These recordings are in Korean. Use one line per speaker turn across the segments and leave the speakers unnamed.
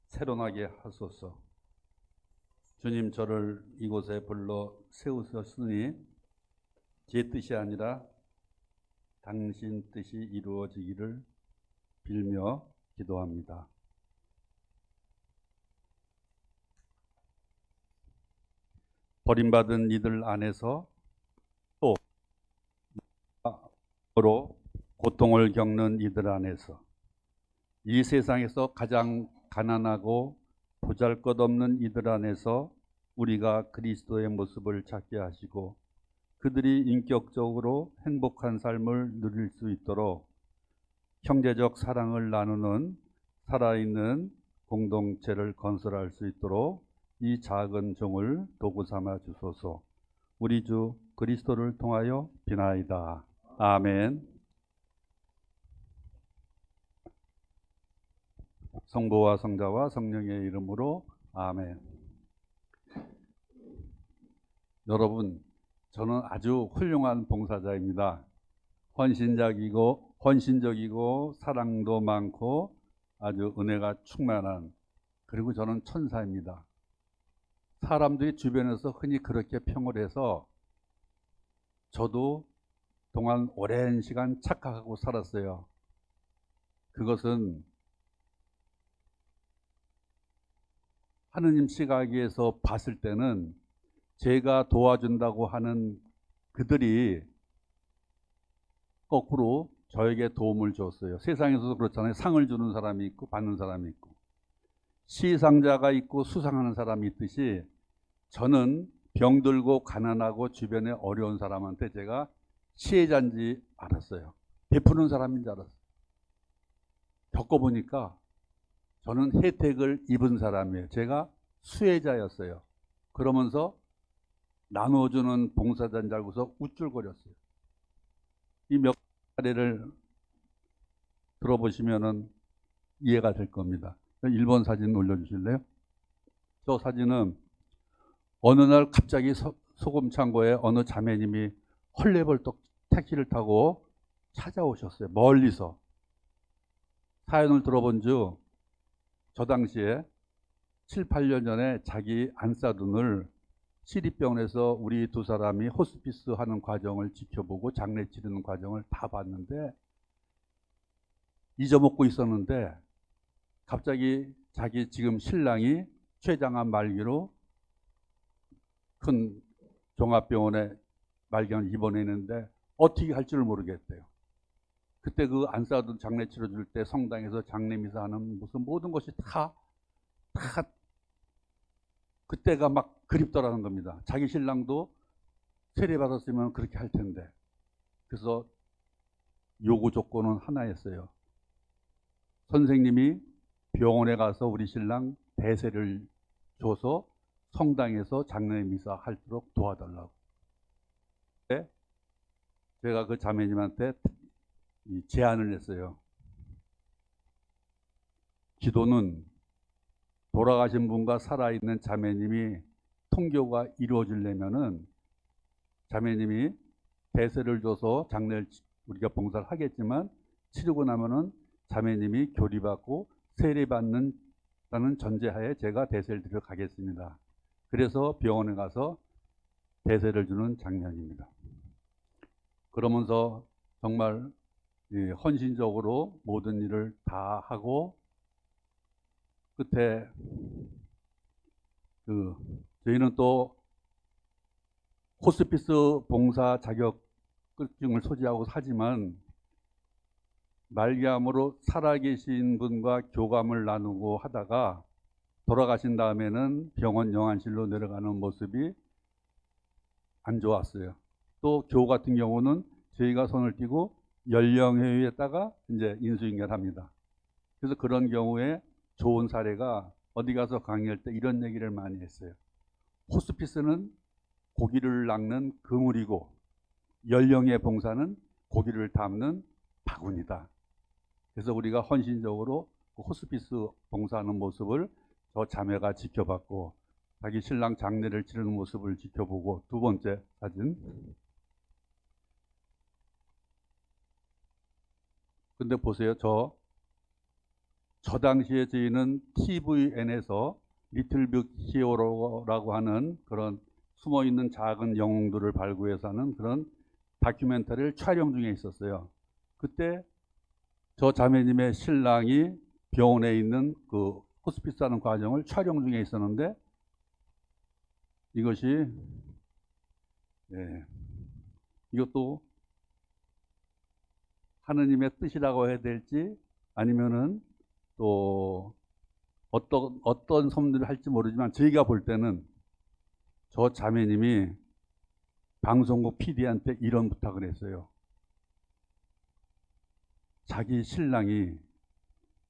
새로나게 하소서. 주님, 저를 이곳에 불러 세우셨으니 제 뜻이 아니라 당신 뜻이 이루어지기를 빌며 기도합니다. 버림받은 이들 안에서 또 고통을 겪는 이들 안에서 이 세상에서 가장 가난하고 보잘것없는 이들 안에서 우리가 그리스도의 모습을 찾게 하시고 그들이 인격적으로 행복한 삶을 누릴 수 있도록 형제적 사랑을 나누는 살아있는 공동체를 건설할 수 있도록 이 작은 종을 도구 삼아 주소서. 우리 주 그리스도를 통하여 비나이다. 아멘. 성부와 성자와 성령의 이름으로 아멘. 여러분, 저는 아주 훌륭한 봉사자입니다. 헌신적이고 사랑도 많고 아주 은혜가 충만한, 그리고 저는 천사입니다. 사람들이 주변에서 흔히 그렇게 평을 해서 저도 동안 오랜 시간 착각하고 살았어요. 그것은 하느님 시각에서 봤을 때는 제가 도와준다고 하는 그들이 거꾸로 저에게 도움을 줬어요. 세상에서도 그렇잖아요. 상을 주는 사람이 있고 받는 사람이 있고, 시상자가 있고 수상하는 사람이 있듯이 저는 병들고 가난하고 주변에 어려운 사람한테 제가 시혜자인지 알았어요. 베푸는 사람인 줄 알았어요. 겪어보니까 저는 혜택을 입은 사람이에요. 제가 수혜자였어요. 그러면서 나눠주는 봉사자인 줄 알고서 우쭐거렸어요. 이 몇 가지를 들어보시면 이해가 될 겁니다. 1번 사진 올려주실래요? 저 사진은 어느 날 갑자기 소금 창고에 어느 자매님이 헐레벌떡 택시를 타고 찾아오셨어요. 멀리서. 사연을 들어본 저 당시에 7, 8년 전에 자기 안싸둔을 시립병원에서 우리 두 사람이 호스피스 하는 과정을 지켜보고 장례 치르는 과정을 다 봤는데 잊어먹고 있었는데 갑자기 자기 지금 신랑이 췌장암 말기로 큰 종합병원에 말기암 입원했는데 어떻게 할 줄 모르겠대요. 그때 그 안싸둔 장례 치러줄 때 성당에서 장례미사 하는 무슨 모든 것이 다 그때가 막 그립더라는 겁니다. 자기 신랑도 세례 받았으면 그렇게 할 텐데. 그래서 요구 조건은 하나였어요. 선생님이 병원에 가서 우리 신랑 대세를 줘서 성당에서 장례 미사 할도록 도와달라고. 제가 그 자매님한테 제안을 했어요. 기도는 돌아가신 분과 살아있는 자매님이 통교가 이루어지려면은 자매님이 대세를 줘서 장례를 우리가 봉사를 하겠지만 치르고 나면은 자매님이 교리받고 세례받는 다는 전제하에 제가 대세를 드려 가겠습니다. 그래서 병원에 가서 대세를 주는 장면입니다. 그러면서 정말 헌신적으로 모든 일을 다 하고 끝에 저희는 또 호스피스 봉사 자격증을 소지하고 하지만 말기암으로 살아계신 분과 교감을 나누고 하다가 돌아가신 다음에는 병원 영안실로 내려가는 모습이 안 좋았어요. 또 교 같은 경우는 저희가 손을 띄고 연령회의에다가 이제 인수인결합니다. 그래서 그런 경우에 좋은 사례가 어디 가서 강의할 때 이런 얘기를 많이 했어요. 호스피스는 고기를 낚는 그물이고 연령의 봉사는 고기를 담는 바구니다. 그래서 우리가 헌신적으로 호스피스 봉사하는 모습을 저 자매가 지켜봤고 자기 신랑 장례를 치르는 모습을 지켜보고, 두 번째 사진. 근데 보세요. 저 저 당시에 저희는 TVN에서 리틀 빅 히어로라고 하는 그런 숨어있는 작은 영웅들을 발굴해서 하는 그런 다큐멘터리를 촬영 중에 있었어요. 그때 저 자매님의 신랑이 병원에 있는 그 호스피스 하는 과정을 촬영 중에 있었는데, 이것이 이것도 하느님의 뜻이라고 해야 될지 아니면은 또 어떤 섭리를 할지 모르지만, 저희가 볼 때는 저 자매님이 방송국 PD한테 이런 부탁을 했어요. 자기 신랑이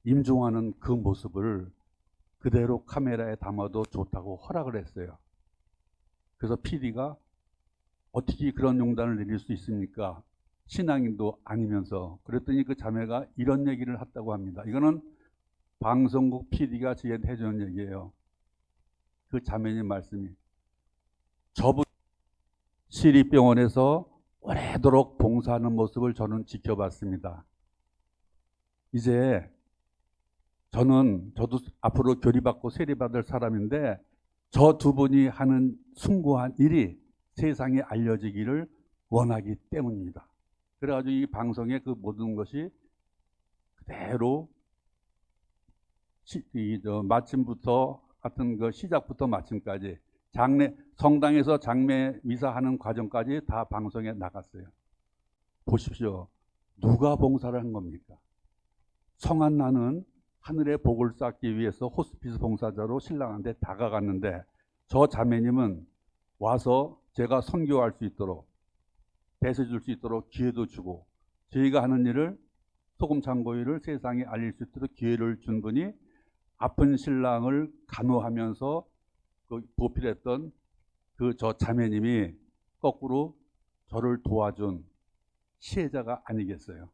임종하는 그 모습을 그대로 카메라에 담아도 좋다고 허락을 했어요. 그래서 PD가 어떻게 그런 용단을 내릴 수 있습니까? 신앙인도 아니면서. 그랬더니 그 자매가 이런 얘기를 했다고 합니다. 이거는 방송국 PD가 저희한테 해주는 얘기예요. 그 자매님 말씀이, 저분 시립병원에서 오래도록 봉사하는 모습을 저는 지켜봤습니다. 이제 저도 앞으로 교리받고 세례받을 사람인데, 저 두 분이 하는 숭고한 일이 세상에 알려지기를 원하기 때문입니다. 그래가지고 이 방송의 그 모든 것이 그대로 마침부터 하여튼 그 시작부터 마침까지 성당에서 장례 미사하는 과정까지 다 방송에 나갔어요. 보십시오. 누가 봉사를 한 겁니까? 성한 나는 하늘의 복을 쌓기 위해서 호스피스 봉사자로 신랑한테 다가갔는데, 저 자매님은 와서 제가 선교할 수 있도록, 대세 줄 수 있도록 기회도 주고, 저희가 하는 일을, 소금 창고 일을 세상에 알릴 수 있도록 기회를 준 분이 아픈 신랑을 간호하면서 그 보필했던 그 저 자매님이 거꾸로 저를 도와준 시혜자가 아니겠어요.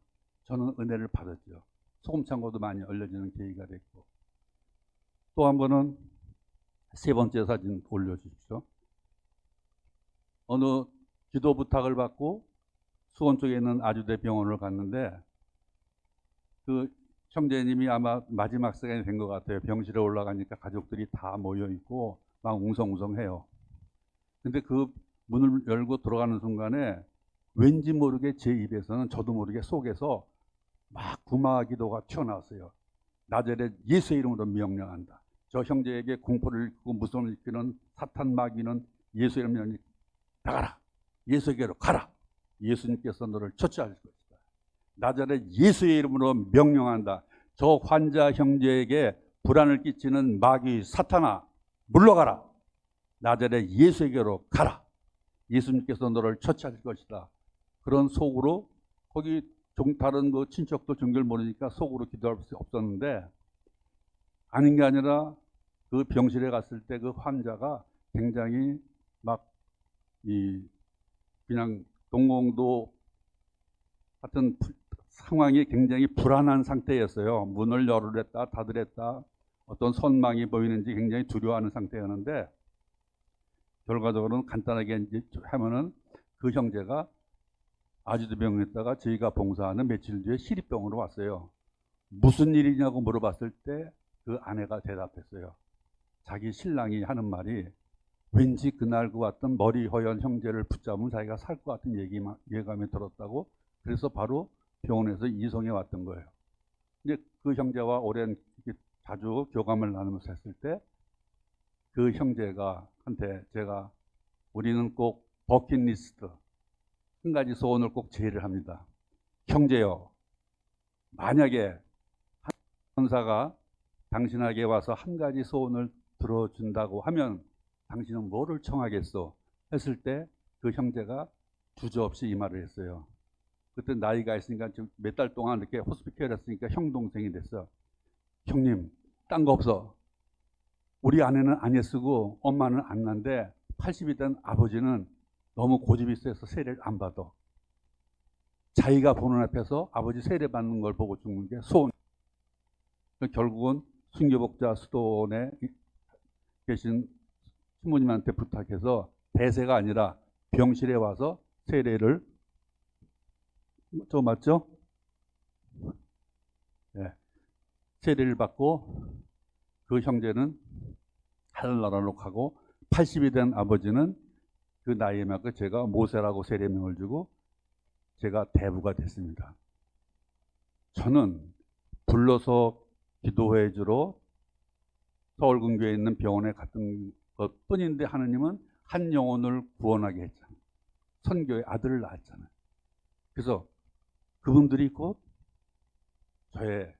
저는 은혜를 받았죠. 소금 창고도 많이 알려지는 계기가 됐고. 또 한 번은 세 번째 사진 올려주십시오. 어느 기도 부탁을 받고 수원 쪽에 있는 아주대 병원을 갔는데, 그 형제님이 아마 마지막 시간이 된 것 같아요. 병실에 올라가니까 가족들이 다 모여 있고 막 웅성웅성해요. 근데 그 문을 열고 들어가는 순간에 왠지 모르게 제 입에서는 저도 모르게 속에서 막 구마 기도가 튀어나왔어요. 나자렛 예수의 이름으로 명령한다. 저 형제에게 공포를 일으키고 무서움을 일으키는 사탄 마귀는 예수의 이름으로 나가라. 예수에게로 가라. 예수님께서 너를 처치할 것이다. 나자렛 예수의 이름으로 명령한다. 저 환자 형제에게 불안을 끼치는 마귀 사탄아, 물러가라. 나자렛 예수에게로 가라. 예수님께서 너를 처치할 것이다. 그런 속으로, 거기 다른 뭐 친척도 종교를 모르니까 속으로 기도할 수 없었는데, 아닌 게 아니라 그 병실에 갔을 때 그 환자가 굉장히 막 그냥 동공도 같은 상황이 굉장히 불안한 상태였어요. 문을 열으랬다 닫으랬다, 어떤 선망이 보이는지 굉장히 두려워하는 상태였는데, 결과적으로는 간단하게 이제 하면은 그 형제가 아주대병원에 있다가 저희가 봉사하는 며칠 뒤에 시립병원으로 왔어요. 무슨 일이냐고 물어봤을 때 그 아내가 대답했어요. 자기 신랑이 하는 말이 왠지 그날 그 왔던 머리 허연 형제를 붙잡으면 자기가 살 것 같은 예감이 들었다고, 그래서 바로 병원에서 이송해 왔던 거예요. 근데 그 형제와 오랜 자주 교감을 나누면서 했을 때 그 형제가 한테 제가, 우리는 꼭 버킷리스트 한 가지 소원을 꼭 제의를 합니다. 형제여, 만약에 천사가 당신에게 와서 한 가지 소원을 들어준다고 하면 당신은 뭐를 청하겠소? 했을 때 그 형제가 주저없이 이 말을 했어요. 그때 나이가 있으니까 지금 몇 달 동안 이렇게 호스피스를 했으니까 형 동생이 됐어. 형님, 딴 거 없어. 우리 아내는 안 애쓰고 엄마는 안 난데 80이 된 아버지는 너무 고집이 세서 세례를 안 받아. 자기가 보는 앞에서 아버지 세례 받는 걸 보고 죽는 게 소원. 결국은 순교복자 수도원에 계신 신부님한테 부탁해서 대세가 아니라 병실에 와서 세례를, 저 맞죠? 네. 세례를 받고 그 형제는 하늘나라로 가고 80이 된 아버지는 그 나이에 맞게 제가 모세라고 세례명을 주고 제가 대부가 됐습니다. 저는 불러서 기도해 주러 서울근교에 있는 병원에 갔던 것 뿐인데 하느님은 한 영혼을 구원하게 했잖아요. 선교의 아들을 낳았잖아요. 그래서 그분들이 곧 저의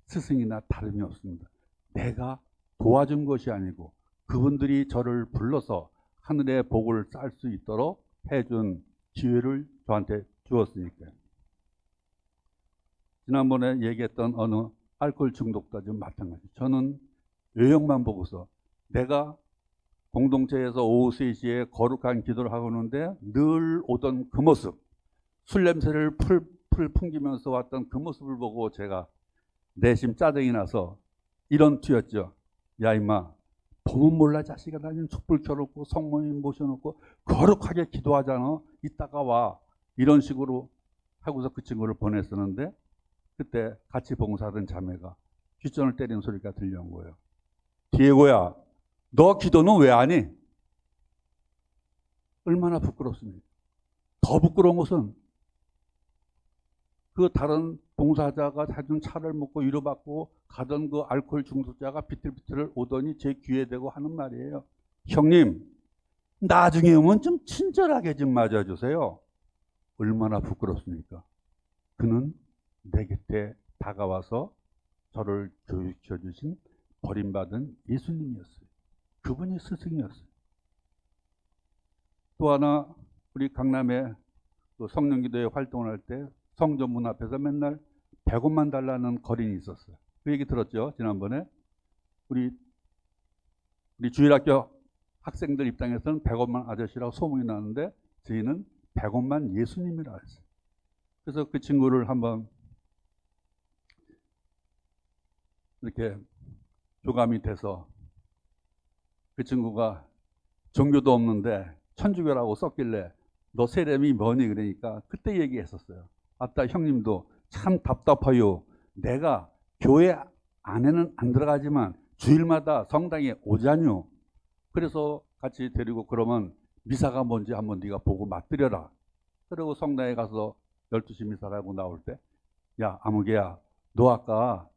스승이나 다름이 없습니다. 내가 도와준 것이 아니고 그분들이 저를 불러서 하늘의 복을 쌓을 수 있도록 해준 기회를 저한테 주었으니까요. 지난번에 얘기했던 어느 알코올 중독도 좀 마찬가지. 저는 외형만 보고서 내가 공동체에서 오후 3시에 거룩한 기도를 하고 있는데 늘 오던 그 모습, 술 냄새를 풀 풍기면서 왔던 그 모습을 보고 제가 내심 짜증이 나서 이런 투였죠. 야 임마, 보면 몰라 자식아, 나는 촛불 켜놓고 성모님 모셔놓고 거룩하게 기도하잖아. 이따가 와. 이런 식으로 하고서 그 친구를 보냈었는데 그때 같이 봉사하던 자매가 귓전을 때리는 소리가 들려온 거예요. 디에고야, 너 기도는 왜 안 해? 얼마나 부끄럽습니까? 더 부끄러운 것은 그 다른 봉사자가 사준 차를 먹고 위로받고 가던 그 알코올 중독자가 비틀비틀 오더니 제 귀에 대고 하는 말이에요. 형님, 나중에 오면 좀 친절하게 좀 맞아주세요. 얼마나 부끄럽습니까? 그는 내 곁에 다가와서 저를 교육시켜 주신 버림받은 예수님이었어요. 그분이 스승이었어요. 또 하나, 우리 강남에 그 성령기도회 활동을 할 때 성전문 앞에서 맨날 100원만 달라는 거린이 있었어요. 그 얘기 들었죠? 지난번에. 우리 주일학교 학생들 입장에서는 100원만 아저씨라고 소문이 나는데 저희는 100원만 예수님이라 했어요. 그래서 그 친구를 한번 이렇게 교감이 돼서 그 친구가 종교도 없는데 천주교라고 썼길래 너 세례명이 뭐니? 그러니까 그때 얘기했었어요. 아따 형님도 참 답답해요. 내가 교회 안에는 안 들어가지만 주일마다 성당에 오자뇨. 그래서 같이 데리고 그러면 미사가 뭔지 한번 네가 보고 맛들여라. 그리고 성당에 가서 12시 미사라고 나올 때 야 아무개야, 너 아까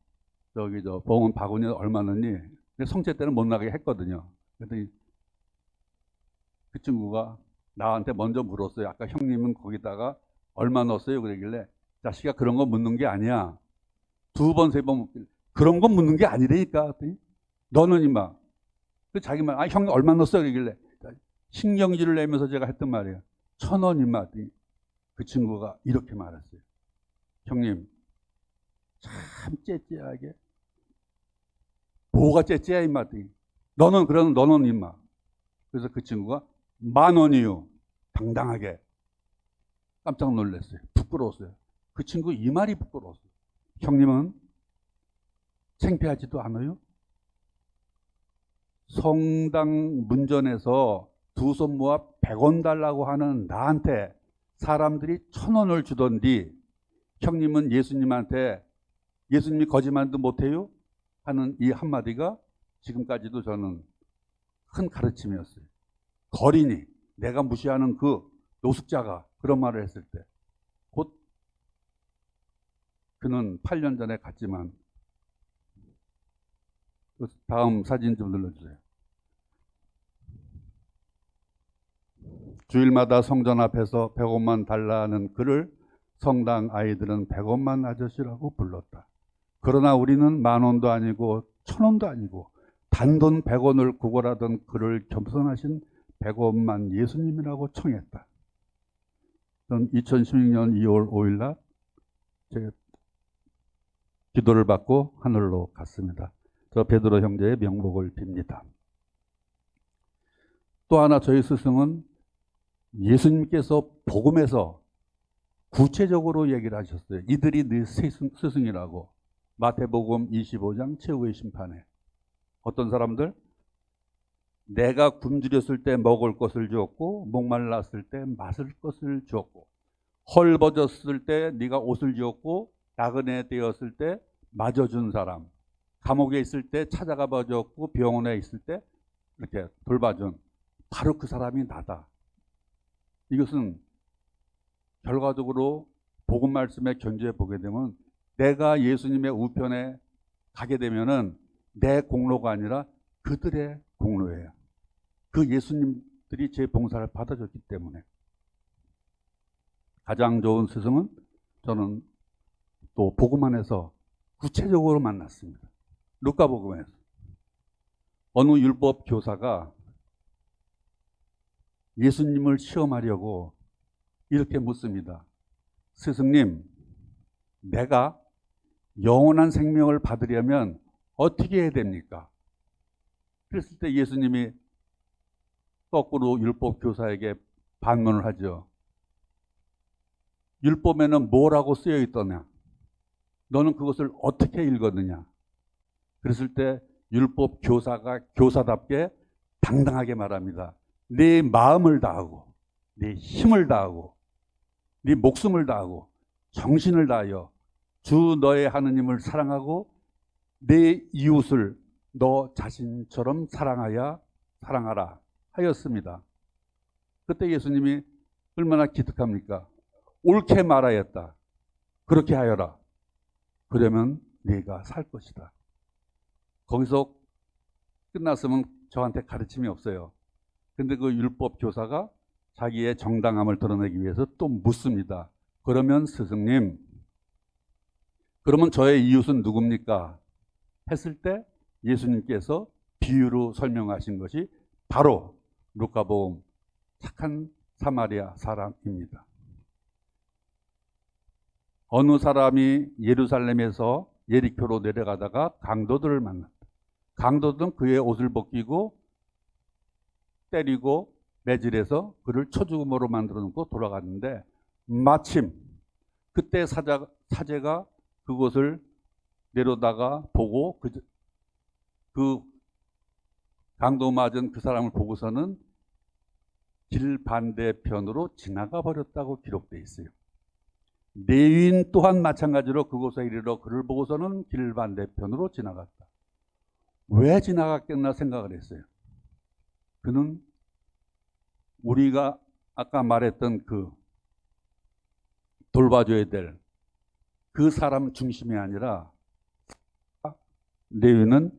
저기 봉은 바구니에 얼마 넣니? 성체 때는 못 나가게 했거든요. 그랬더니 그 친구가 나한테 먼저 물었어요. 아까 형님은 거기다가 얼마 넣었어요? 그러길래 자식아 그런 거 묻는 게 아니야. 2번, 3번 묻길래 그런 거 묻는 게 아니라니까. 너는 임마. 그 자기 말, 형님 얼마 넣었어요? 그러길래 신경질을 내면서 제가 했던 말이에요. 1,000원 임마. 그 친구가 이렇게 말했어요. 형님 참 째째하게. 뭐가 째째야 임마. 너는 임마. 그래서 그 친구가 10,000원이요. 당당하게. 깜짝 놀랐어요. 부끄러웠어요. 그 친구 이 말이 부끄러웠어요. 형님은 창피하지도 않아요? 성당 문전에서 두 손 모아 100원 달라고 하는 나한테 사람들이 1,000원을 주던디 형님은 예수님한테 예수님이 거짓말도 못해요? 하는 이 한마디가 지금까지도 저는 큰 가르침이었어요. 거린이, 내가 무시하는 그 노숙자가 그런 말을 했을 때 곧 그는 8년 전에 갔지만 다음 사진 좀 눌러주세요. 주일마다 성전 앞에서 100원만 달라는 그를 성당 아이들은 100원만 아저씨라고 불렀다. 그러나 우리는 10,000원도 아니고 1,000원도 아니고 단돈 100원을 구걸하던 그를 겸손하신 100원만 예수님이라고 청했다. 전 2016년 2월 5일 날 제 기도를 받고 하늘로 갔습니다. 저 베드로 형제의 명복을 빕니다. 또 하나 저희 스승은 예수님께서 복음에서 구체적으로 얘기를 하셨어요. 이들이 네 스승이라고. 마태복음 25장 최후의 심판에 어떤 사람들? 내가 굶주렸을 때 먹을 것을 주었고 목말랐을 때 마실 것을 주었고 헐벗었을 때 네가 옷을 주었고 나그네 되었을 때 맞아준 사람. 감옥에 있을 때 찾아가 봐줬고 병원에 있을 때 이렇게 돌봐준 바로 그 사람이 나다. 이것은 결과적으로 복음 말씀에 견주해 보게 되면 내가 예수님의 우편에 가게 되면은 내 공로가 아니라 그들의 공로예요. 그 예수님들이 제 봉사를 받아줬기 때문에. 가장 좋은 스승은 저는 또 복음 안에서 구체적으로 만났습니다. 루카복음에서 어느 율법 교사가 예수님을 시험하려고 이렇게 묻습니다. 스승님, 내가 영원한 생명을 받으려면 어떻게 해야 됩니까? 그랬을 때 예수님이 거꾸로 율법 교사에게 반문을 하죠. 율법에는 뭐라고 쓰여 있더냐? 너는 그것을 어떻게 읽었느냐? 그랬을 때 율법 교사가 교사답게 당당하게 말합니다. 네 마음을 다하고 네 힘을 다하고 네 목숨을 다하고 정신을 다하여 주 너의 하느님을 사랑하고 내 이웃을 너 자신처럼 사랑하라 하였습니다. 그때 예수님이 얼마나 기특합니까? 옳게 말하였다. 그렇게 하여라. 그러면 네가 살 것이다. 거기서 끝났으면 저한테 가르침이 없어요. 근데 그 율법 교사가 자기의 정당함을 드러내기 위해서 또 묻습니다. 그러면 스승님, 그러면 저의 이웃은 누굽니까? 했을 때 예수님께서 비유로 설명하신 것이 바로 루카복음 착한 사마리아 사람입니다. 어느 사람이 예루살렘에서 예리코로 내려가다가 강도들을 만났다. 강도들은 그의 옷을 벗기고 때리고 매질해서 그를 쳐죽음으로 만들어 놓고 돌아갔는데 마침 그때 사제가 그곳을 내려다가 보고 그 강도 맞은 그 사람을 보고서는 길 반대편으로 지나가 버렸다고 기록되어 있어요. 레위인 또한 마찬가지로 그곳에 이르러 그를 보고서는 길 반대편으로 지나갔다. 왜 지나갔겠나 생각을 했어요. 그는 우리가 아까 말했던 그 돌봐줘야 될 그 사람 중심이 아니라 레위는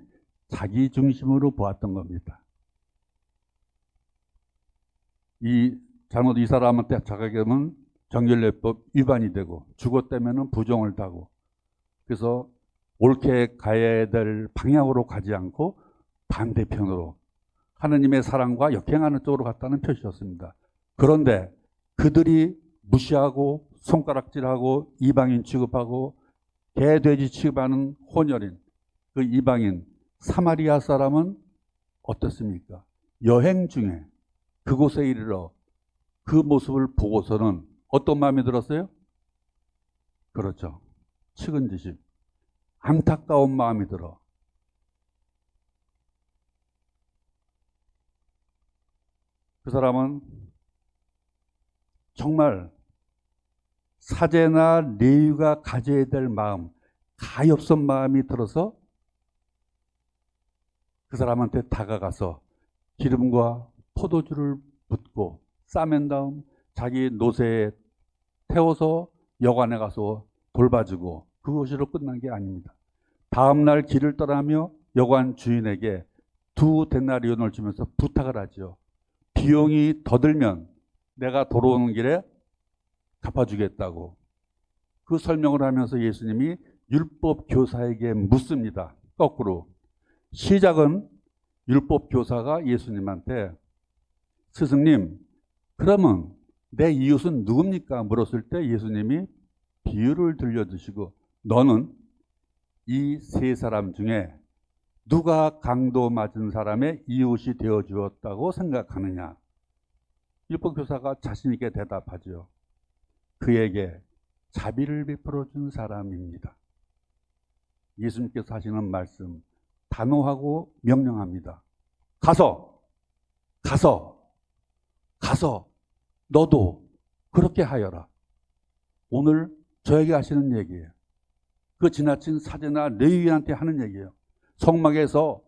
자기 중심으로 보았던 겁니다. 이 사람한테 착하게 하면 정결례법 위반이 되고 죽었다면 부정을 타고 그래서 옳게 가야 될 방향으로 가지 않고 반대편으로 하느님의 사랑과 역행하는 쪽으로 갔다는 표시였습니다. 그런데 그들이 무시하고 손가락질하고 이방인 취급하고 개, 돼지 취급하는 혼혈인 그 이방인 사마리아 사람은 어떻습니까? 여행 중에 그곳에 이르러 그 모습을 보고서는 어떤 마음이 들었어요? 그렇죠. 측은지심, 안타까운 마음이 들어. 그 사람은 정말 사제나 레위가 가져야 될 마음, 가엾은 마음이 들어서 그 사람한테 다가가서 기름과 포도주를 붓고 싸맨 다음 자기 노새에 태워서 여관에 가서 돌봐주고 그것으로 끝난 게 아닙니다. 다음날 길을 떠나며 여관 주인에게 2데나리온을 주면서 부탁을 하죠. 비용이 더 들면 내가 돌아오는 길에 갚아주겠다고. 그 설명을 하면서 예수님이 율법 교사에게 묻습니다. 거꾸로. 시작은 율법 교사가 예수님한테 스승님, 그러면 내 이웃은 누굽니까? 물었을 때 예수님이 비유를 들려주시고 너는 이 세 사람 중에 누가 강도 맞은 사람의 이웃이 되어 주었다고 생각하느냐? 율법 교사가 자신 있게 대답하죠. 그에게 자비를 베풀어 준 사람입니다. 예수님께서 하시는 말씀 단호하고 명령합니다. 가서 너도 그렇게 하여라. 오늘 저에게 하시는 얘기예요. 그 지나친 사제나 레위인한테 하는 얘기예요. 성막에서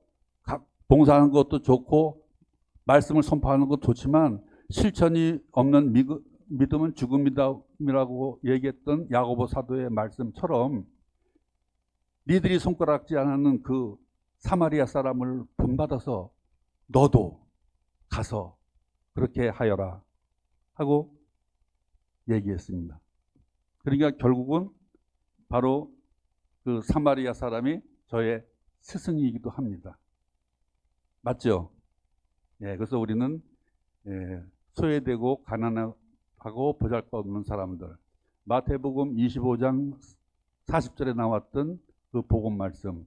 봉사하는 것도 좋고 말씀을 선포하는 것도 좋지만 실천이 없는 믿음은 죽음이라고 얘기했던 야고보 사도의 말씀처럼 니들이 손가락질 안 하는 그 사마리아 사람을 본받아서 너도 가서 그렇게 하여라 하고 얘기했습니다. 그러니까 결국은 바로 그 사마리아 사람이 저의 스승이기도 합니다. 맞죠? 예, 그래서 우리는 소외되고 가난하고 보잘것없는 사람들, 마태복음 25장 40절에 나왔던 그 복음 말씀,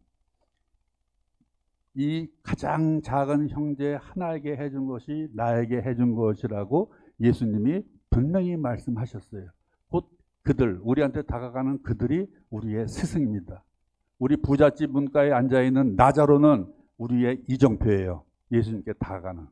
이 가장 작은 형제 하나에게 해준 것이 나에게 해준 것이라고 예수님이 분명히 말씀하셨어요. 곧 그들, 우리한테 다가가는 그들이 우리의 스승입니다. 우리 부잣집 문가에 앉아있는 나자로는 우리의 이정표예요. 예수님께 다가가는.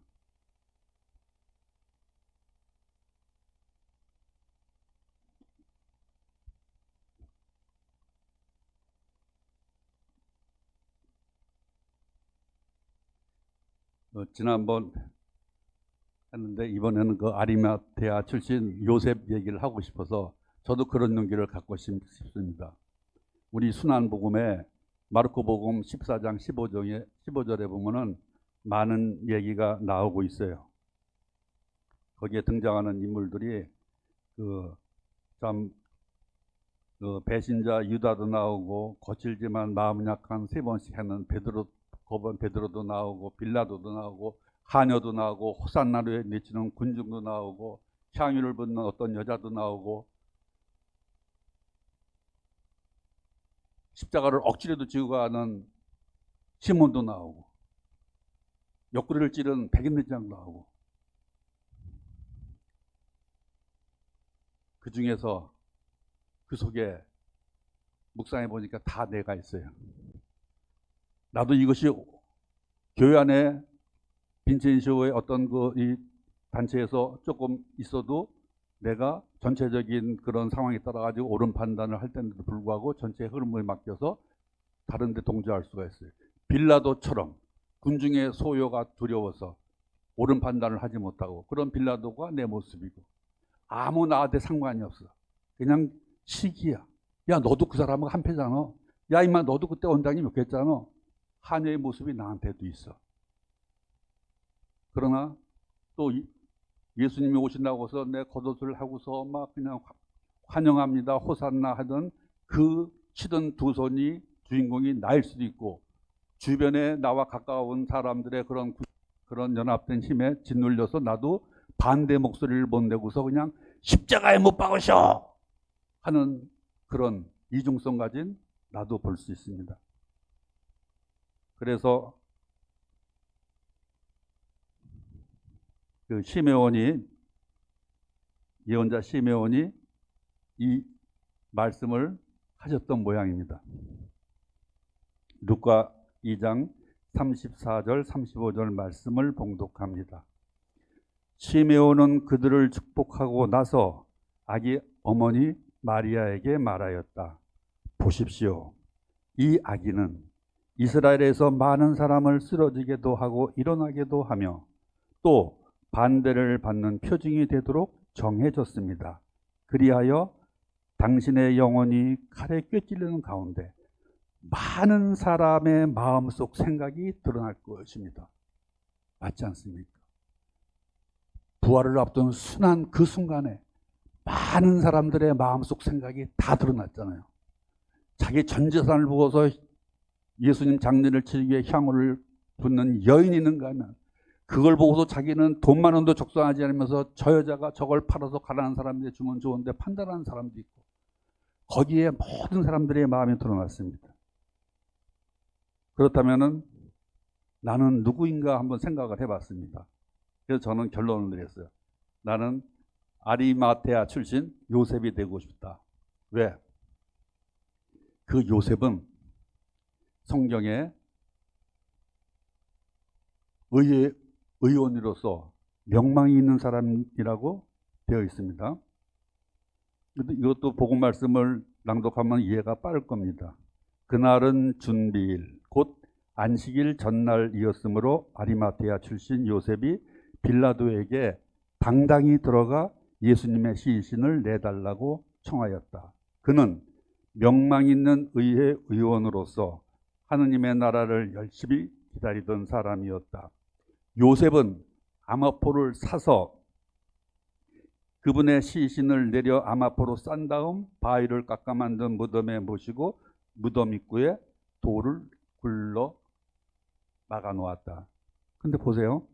지난번 했는데 이번에는 그 아리마테아 출신 요셉 얘기를 하고 싶어서 저도 그런 용기를 갖고 싶습니다. 우리 순환복음에 마르코복음 14장 15절에 보면은 많은 얘기가 나오고 있어요. 거기에 등장하는 인물들이 참 배신자 유다도 나오고 거칠지만 마음 약한 세 번씩 하는 베드로도 나오고 빌라도도 나오고 하녀도 나오고 호산나를 내치는 군중도 나오고 향유를 붓는 어떤 여자도 나오고 십자가를 억지로도 지고 가는 시몬도 나오고 옆구리를 찌른 백인대장도 나오고 그 중에서 그 속에 묵상해 보니까 다 내가 있어요. 나도 이것이 교회 안에 빈첸시오의 어떤 이 단체에서 조금 있어도 내가 전체적인 그런 상황에 따라 가지고 옳은 판단을 할 때에도 불구하고 전체 흐름을 맡겨서 다른 데 동조할 수가 있어요. 빌라도처럼 군중의 소요가 두려워서 옳은 판단을 하지 못하고 그런 빌라도가 내 모습이고 아무 나한테 상관이 없어. 그냥 시기야. 야 너도 그 사람하고 한패잖아. 야 임마 너도 그때 원장님 욕했잖아. 하녀의 모습이 나한테도 있어. 그러나 또 예수님이 오신다고 해서 내 겉옷을 하고서 막 그냥 환영합니다 호산나 하던 그 치던 두 손이 주인공이 나일 수도 있고 주변에 나와 가까운 사람들의 그런 연합된 힘에 짓눌려서 나도 반대 목소리를 못 내고서 그냥 십자가에 못 박으셔 하는 그런 이중성 가진 나도 볼 수 있습니다. 그래서 그 예언자 시메온이 이 말씀을 하셨던 모양입니다. 루카 2장 34절 35절 말씀을 봉독합니다. 시메온은 그들을 축복하고 나서 아기 어머니 마리아에게 말하였다. 보십시오. 이 아기는 이스라엘에서 많은 사람을 쓰러지게도 하고 일어나게도 하며 또 반대를 받는 표징이 되도록 정해졌습니다. 그리하여 당신의 영혼이 칼에 꿰찔리는 가운데 많은 사람의 마음속 생각이 드러날 것입니다. 맞지 않습니까? 부활을 앞둔 순한 그 순간에 많은 사람들의 마음속 생각이 다 드러났잖아요. 자기 전 재산을 보고서 예수님 장례를 치르기 위해 향후를 붓는 여인이 있는가 하면 그걸 보고서 자기는 돈만 원도 적성하지 않으면서 저 여자가 저걸 팔아서 가난한 사람들이 주면 좋은데 판단하는 사람도 있고 거기에 모든 사람들의 마음이 드러났습니다. 그렇다면 나는 누구인가 한번 생각을 해봤습니다. 그래서 저는 결론을 내렸어요. 나는 아리마테아 출신 요셉이 되고 싶다. 왜? 그 요셉은 성경에 의원으로서 명망이 있는 사람이라고 되어 있습니다. 이것도 복음 말씀을 낭독하면 이해가 빠를 겁니다. 그날은 준비일 곧 안식일 전날이었으므로 아리마테아 출신 요셉이 빌라도에게 당당히 들어가 예수님의 시신을 내달라고 청하였다. 그는 명망 있는 의회 의원으로서 하느님의 나라를 열심히 기다리던 사람이었다. 요셉은 아마포를 사서 그분의 시신을 내려 아마포로 싼 다음 바위를 깎아 만든 무덤에 모시고 무덤 입구에 돌을 굴러 막아 놓았다. 근데 보세요.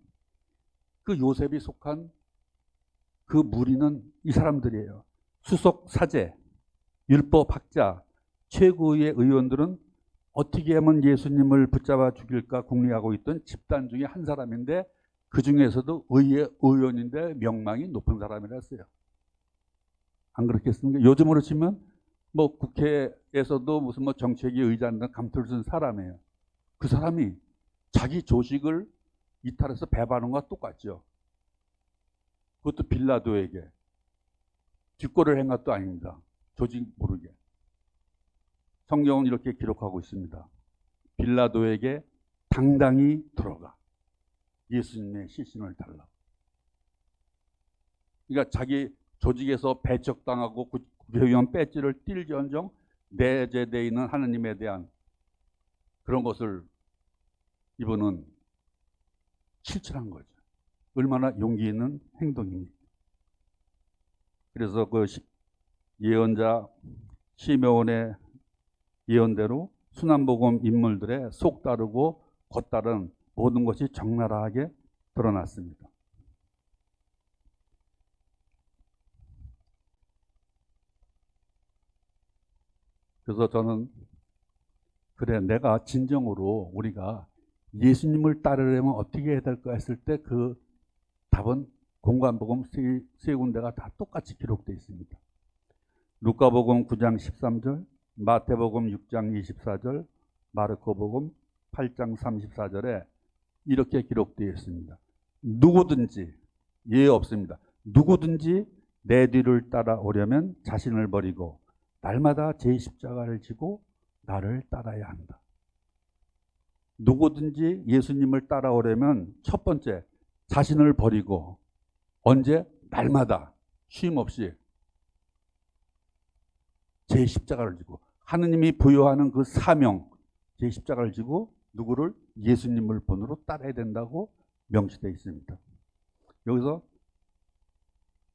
그 요셉이 속한 그 무리는 이 사람들이에요. 수석 사제, 율법학자, 최고의 의원들은 어떻게 하면 예수님을 붙잡아 죽일까 궁리하고 있던 집단 중에 한 사람인데, 그 중에서도 의회 의원인데 명망이 높은 사람이랬어요. 안 그렇겠습니까? 요즘으로 치면 뭐 국회에서도 무슨 뭐 정책위 의장이나 감투를 쓴 사람이에요. 그 사람이 자기 조직을 이탈해서 배반한 것과 똑같죠. 그것도 빌라도에게 뒷골을 한 것도 아닙니다. 조직 모르게. 성경은 이렇게 기록하고 있습니다. 빌라도에게 당당히 들어가 예수님의 시신을 달라. 그러니까 자기 조직에서 배척당하고 국회의원 배지를 띨지언정 내재되어 있는 하느님에 대한 그런 것을 이분은 실천한 거죠. 얼마나 용기 있는 행동입니까? 그래서 그 예언자 시므온의 예언대로 순환복음 인물들의 속다르고 겉다른 모든 것이 적나라하게 드러났습니다. 그래서 저는 그래, 내가 진정으로 우리가 예수님을 따르려면 어떻게 해야 될까 했을 때 그 답은 공관복음 세 군데가 다 똑같이 기록되어 있습니다. 루카복음 9장 13절, 마태복음 6장 24절, 마르코복음 8장 34절에 이렇게 기록되어 있습니다. 누구든지, 예 없습니다. 누구든지 내 뒤를 따라오려면 자신을 버리고 날마다 제 십자가를 지고 나를 따라야 한다. 누구든지 예수님을 따라오려면 첫 번째, 자신을 버리고 언제? 날마다 쉼 없이 제 십자가를 지고, 하느님이 부여하는 그 사명, 제 십자가를 지고 누구를? 예수님을 본으로 따라야 된다고 명시되어 있습니다. 여기서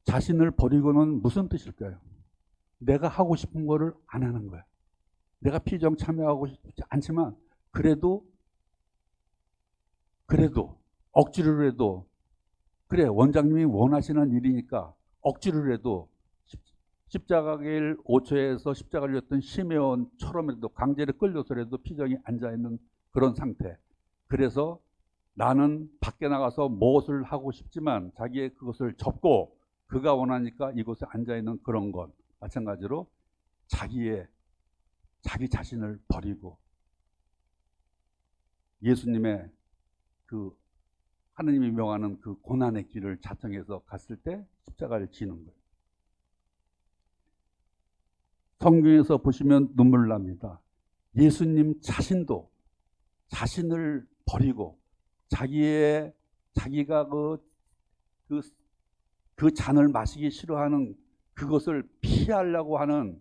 자신을 버리고는 무슨 뜻일까요? 내가 하고 싶은 거를 안 하는 거야. 내가 피정 참여하고 싶지 않지만 그래도 억지로라도, 그래 원장님이 원하시는 일이니까 억지로라도 십자가길 5초에서 십자가를 졌던 시므온처럼이라도 강제로 끌려서라도 피정이 앉아있는 그런 상태. 그래서 나는 밖에 나가서 무엇을 하고 싶지만 자기의 그것을 접고 그가 원하니까 이곳에 앉아있는 그런 것. 마찬가지로 자기 자신을 버리고 예수님의 그 하느님이 명하는 그 고난의 길을 자청해서 갔을 때 십자가를 지는 거예요. 성경에서 보시면 눈물 납니다. 예수님 자신도 자신을 버리고 자기가 그 잔을 마시기 싫어하는 그것을 피하려고 하는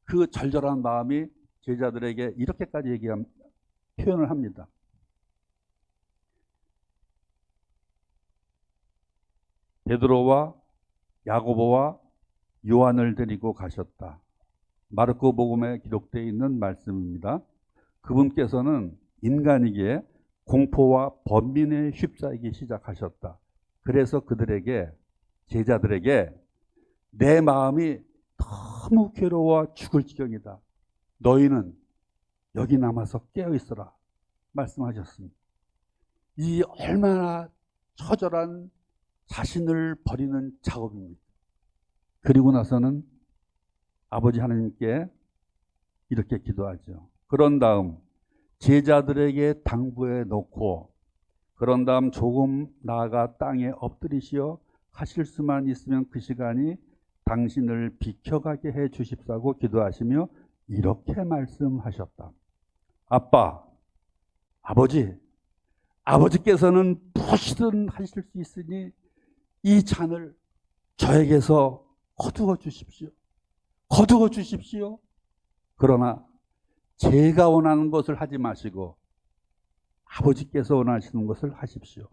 그 절절한 마음이 제자들에게 이렇게까지 표현을 합니다. 베드로와 야고보와 요한을 데리고 가셨다. 마르코 복음에 기록되어 있는 말씀입니다. 그분께서는 인간이기에 공포와 번민에 휩싸이기 시작하셨다. 그래서 제자들에게 내 마음이 너무 괴로워 죽을 지경이다. 너희는 여기 남아서 깨어 있어라 말씀하셨습니다. 이 얼마나 처절한 자신을 버리는 작업입니다. 그리고 나서는 아버지 하나님께 이렇게 기도하죠. 그런 다음 제자들에게 당부해 놓고, 그런 다음 조금 나아가 땅에 엎드리시어 하실 수만 있으면 그 시간이 당신을 비켜가게 해 주십사고 기도하시며 이렇게 말씀하셨다. 아빠, 아버지께서는 무엇이든 하실 수 있으니 이 잔을 저에게서 거두어 주십시오. 거두어 주십시오. 그러나 제가 원하는 것을 하지 마시고 아버지께서 원하시는 것을 하십시오.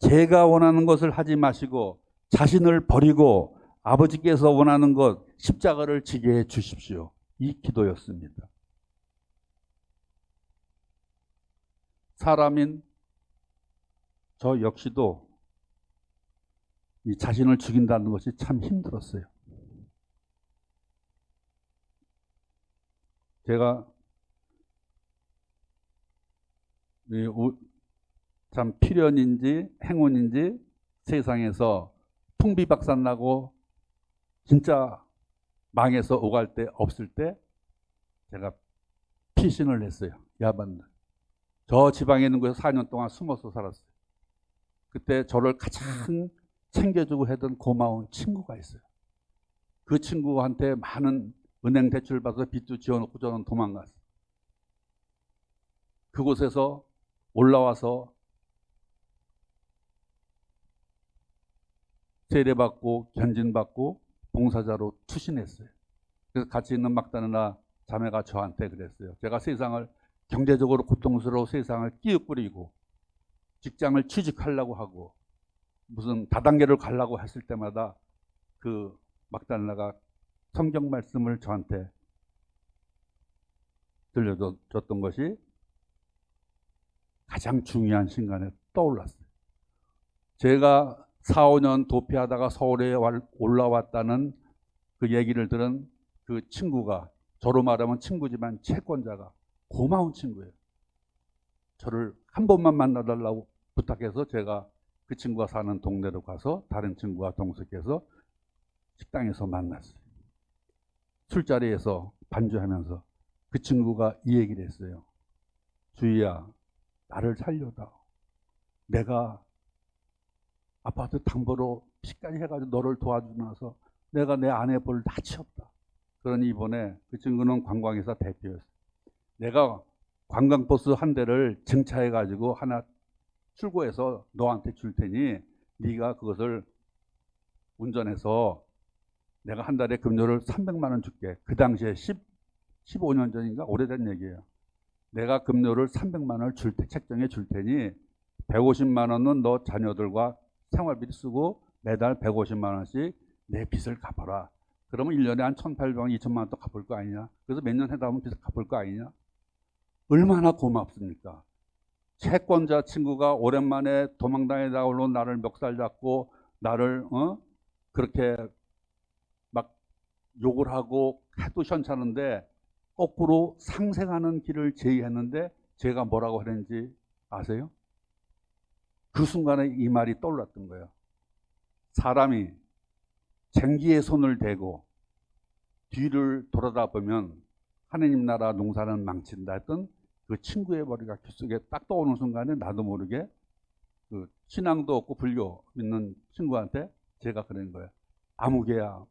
제가 원하는 것을 하지 마시고 자신을 버리고 아버지께서 원하는 것, 십자가를 지게 해 주십시오. 이 기도였습니다. 사람인 저 역시도 이 자신을 죽인다는 것이 참 힘들었어요. 제가 참 필연인지 행운인지 세상에서 풍비박산나고 진짜 망해서 오갈 때 없을 때 제가 피신을 했어요. 야반날. 저 지방에 있는 곳에서 4년 동안 숨어서 살았어요. 그때 저를 가장 챙겨주고 했던 고마운 친구가 있어요. 그 친구한테 많은 은행 대출 받아서 빚도 지어놓고 저는 도망갔어요. 그곳에서 올라와서 세례받고 견진받고 봉사자로 투신했어요. 그래서 같이 있는 막다르나 자매가 저한테 그랬어요. 제가 세상을 경제적으로 고통스러워 세상을 끼웃거리고 직장을 취직하려고 하고 무슨 다단계를 가려고 했을 때마다 그 막달라가 성경 말씀을 저한테 들려줬던 것이 가장 중요한 순간에 떠올랐어요. 제가 4, 5년 도피하다가 서울에 올라왔다는 그 얘기를 들은 그 친구가, 저로 말하면 친구지만 채권자가 고마운 친구예요. 저를 한 번만 만나달라고 부탁해서 제가 그 친구가 사는 동네로 가서 다른 친구와 동석해서 식당에서 만났어요. 술자리에서 반주하면서 그 친구가 이 얘기를 했어요. 주희야, 나를 살려다오. 내가 아파트 담보로 빚까지 해가지고 너를 도와주고 나서 내가 내 아내 볼 낯이 없다. 그러니 이번에 그 친구는 관광회사 대표였어요. 내가 관광버스 한 대를 증차해가지고 하나 출고해서 너한테 줄 테니 네가 그것을 운전해서 내가 한 달에 급료를 300만 원 줄게. 그 당시에 15년 전인가 오래된 얘기예요. 내가 급료를 300만 원을 책정해 줄 테니 150만 원은 너 자녀들과 생활비를 쓰고 매달 150만 원씩 내 빚을 갚아라. 그러면 1년에 한 1,800원, 2천만 원 또 갚을 거 아니냐. 그래서 몇 년 하다 보면 빚을 갚을 거 아니냐. 얼마나 고맙습니까. 채권자 친구가 오랜만에 도망다니다가 올라온 나를 멱살 잡고 나를 그렇게 막 욕을 하고 해도 현찮은데 거꾸로 상생하는 길을 제의했는데 제가 뭐라고 했는지 아세요? 그 순간에 이 말이 떠올랐던 거예요. 사람이 쟁기에 손을 대고 뒤를 돌아다 보면 하느님 나라 농사는 망친다 했던 그 친구의 머리가 귓속에 딱 떠오는 순간에 나도 모르게 그 신앙도 없고 불교 믿는 친구한테 제가 그런 거예요. 아무개야,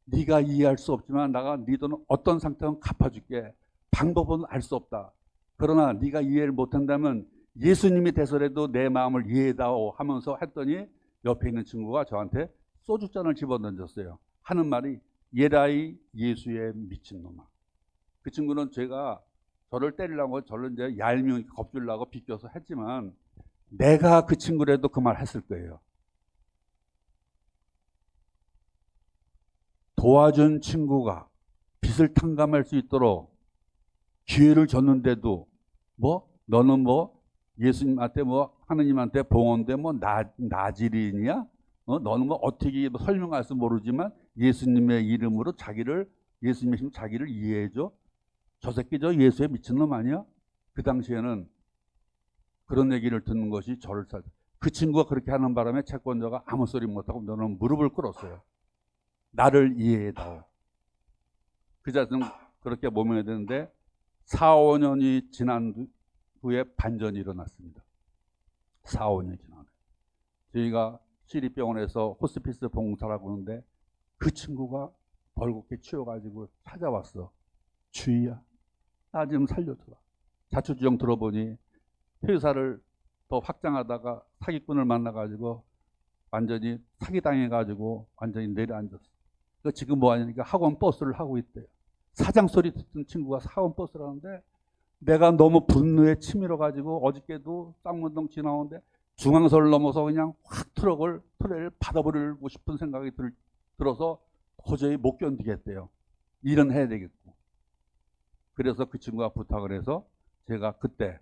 네가 이해할 수 없지만 내가 네 돈은 어떤 상태는 갚아줄게. 방법은 알 수 없다. 그러나 네가 이해를 못한다면 예수님이 돼서라도 내 마음을 이해해다오 하면서 했더니 옆에 있는 친구가 저한테 소주잔을 집어던졌어요. 하는 말이 예라이 예수의 미친놈아. 그 친구는 제가 저를 때리려고 저를 이제 얄미운 겁주려고 비껴서 했지만 내가 그 친구라도 그 말 했을 거예요. 도와준 친구가 빚을 탕감할 수 있도록 기회를 줬는데도 뭐 너는 뭐 예수님한테 뭐 하느님한테 봉헌돼 뭐 나지린이야? 너는 뭐 어떻게 설명할 수 모르지만 예수님의 이름으로 예수님의 힘으로 자기를 이해해줘. 저 새끼 저 예수에 미친놈 아니야? 그 당시에는 그런 얘기를 듣는 것이 저를 그 친구가 그렇게 하는 바람에 채권자가 아무 소리 못하고 너는 무릎을 꿇었어요. 나를 이해해다오. 그 자식은 그렇게 모면해야 되는데 4, 5년이 지난 후에 반전이 일어났습니다. 4, 5년이 지난 후에. 저희가 시립병원에서 호스피스 봉사라고 하는데 그 친구가 벌겋게 치워가지고 찾아왔어. 주희야, 나 좀 살려줘라. 자초지종 들어보니 회사를 더 확장하다가 사기꾼을 만나가지고 완전히 사기당해가지고 완전히 내려앉았어. 지금 뭐 하냐니까 학원 버스를 하고 있대요. 사장 소리 듣던 친구가 학원 버스를 하는데 내가 너무 분노에 치밀어가지고 어저께도 쌍문동 지나오는데 중앙선을 넘어서 그냥 확 트레이를 받아버리고 싶은 생각이 들어서 도저히 못 견디겠대요. 일은 해야 되겠고. 그래서 그 친구가 부탁을 해서 제가 그때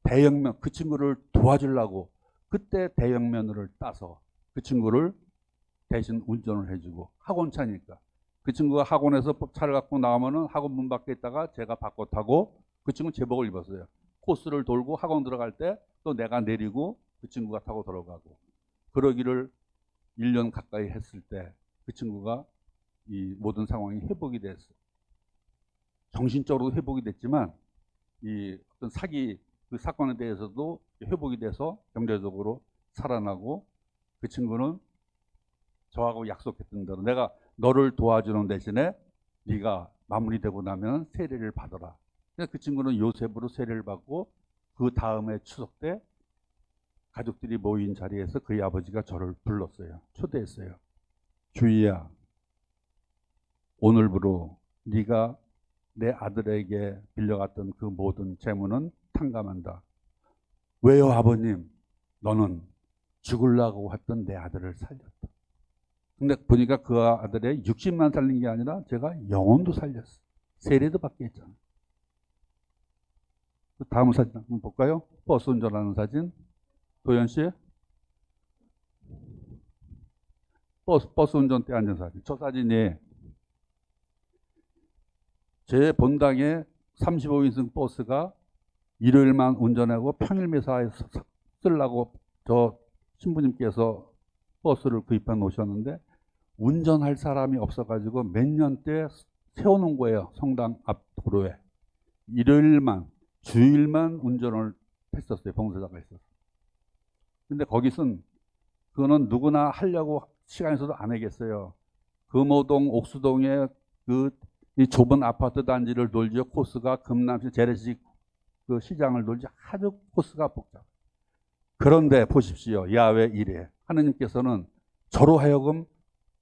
대형면, 그 친구를 도와주려고 그때 대형면허를 따서 그 친구를 대신 운전을 해주고 학원차니까 그 친구가 학원에서 차를 갖고 나오면은 학원 문 밖에 있다가 제가 바꿔 타고 그 친구 제복을 입었어요. 코스를 돌고 학원 들어갈 때 또 내가 내리고 그 친구가 타고 들어가고 그러기를 1년 가까이 했을 때 그 친구가 이 모든 상황이 회복이 됐어요. 정신적으로 회복이 됐지만 이 어떤 사기 그 사건에 대해서도 회복이 돼서 경제적으로 살아나고 그 친구는 저하고 약속했던 대로 내가 너를 도와주는 대신에 네가 마무리되고 나면 세례를 받아라. 그래서 그 친구는 요셉으로 세례를 받고 그 다음에 추석 때 가족들이 모인 자리에서 그의 아버지가 저를 불렀어요. 초대했어요. 주희야, 오늘부로 네가 내 아들에게 빌려갔던 그 모든 재물은 탕감한다. 왜요, 아버님? 너는 죽으려고 했던 내 아들을 살렸다. 근데 보니까 그 아들의 60만 살린 게 아니라 제가 영혼도 살렸어. 세례도 받게 했잖아. 다음 사진 한번 볼까요? 버스 운전하는 사진. 도현 씨. 버스 운전대 앉은 사진. 저 사진이 제 본당에 35인승 버스가 일요일만 운전하고 평일 매사에 쓰려고 저 신부님께서 버스를 구입해 놓으셨는데 운전할 사람이 없어가지고 몇 년째 세워놓은 거예요. 성당 앞 도로에. 일요일만, 주일만 운전을 했었어요. 봉사자가 있어서. 근데 거기선 그거는 누구나 하려고 시간에서도 안 하겠어요. 금호동, 옥수동에 이 좁은 아파트 단지를 돌죠. 코스가 금남시 재래식 그 시장을 돌지 아주 코스가 복잡. 그런데 보십시오. 야외 일에 하느님께서는 저로 하여금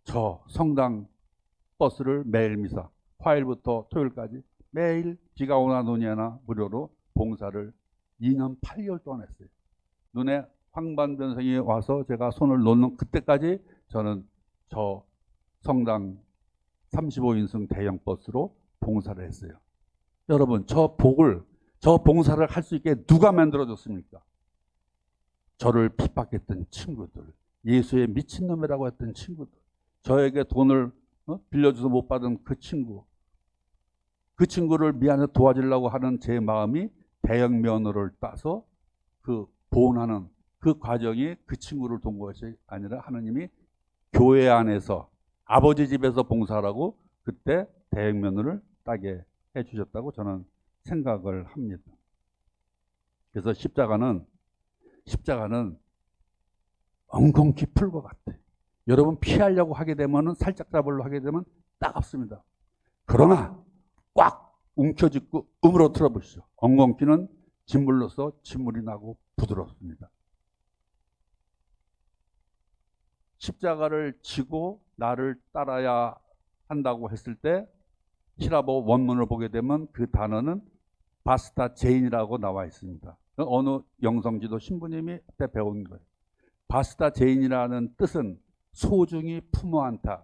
저 성당 버스를 매일 미사 화요일부터 토요일까지 매일 비가 오나 눈이 오나 무료로 봉사를 2년 8개월 동안 했어요. 눈에 황반변성이 와서 제가 손을 놓는 그때까지 저는 저 성당 35인승 대형 버스로 봉사를 했어요. 여러분, 저 봉사를 할 수 있게 누가 만들어줬습니까? 저를 핍박했던 친구들, 예수의 미친놈이라고 했던 친구들, 저에게 돈을 빌려줘서 못 받은 그 친구를 미안해 도와주려고 하는 제 마음이 대형 면허를 따서 그 보온하는 그 과정이 그 친구를 돈 것이 아니라 하느님이 교회 안에서 아버지 집에서 봉사하라고 그때 대형 면허를 따게 해주셨다고 저는 생각을 합니다. 그래서 십자가는 엉겅퀴 풀 것 같아요. 여러분 피하려고 하게 되면 살짝 잡으려고 하게 되면 따갑습니다. 그러나 꽉 움켜쥐고 음으로 틀어보시죠. 엉겅퀴는 진물로서 진물이 나고 부드럽습니다. 십자가를 지고 나를 따라야 한다고 했을 때 히라보 원문을 보게 되면 그 단어는 바스타 제인이라고 나와 있습니다. 어느 영성지도 신부님이 그때 배운 거예요. 바스타 제인이라는 뜻은 소중히 품어 안다.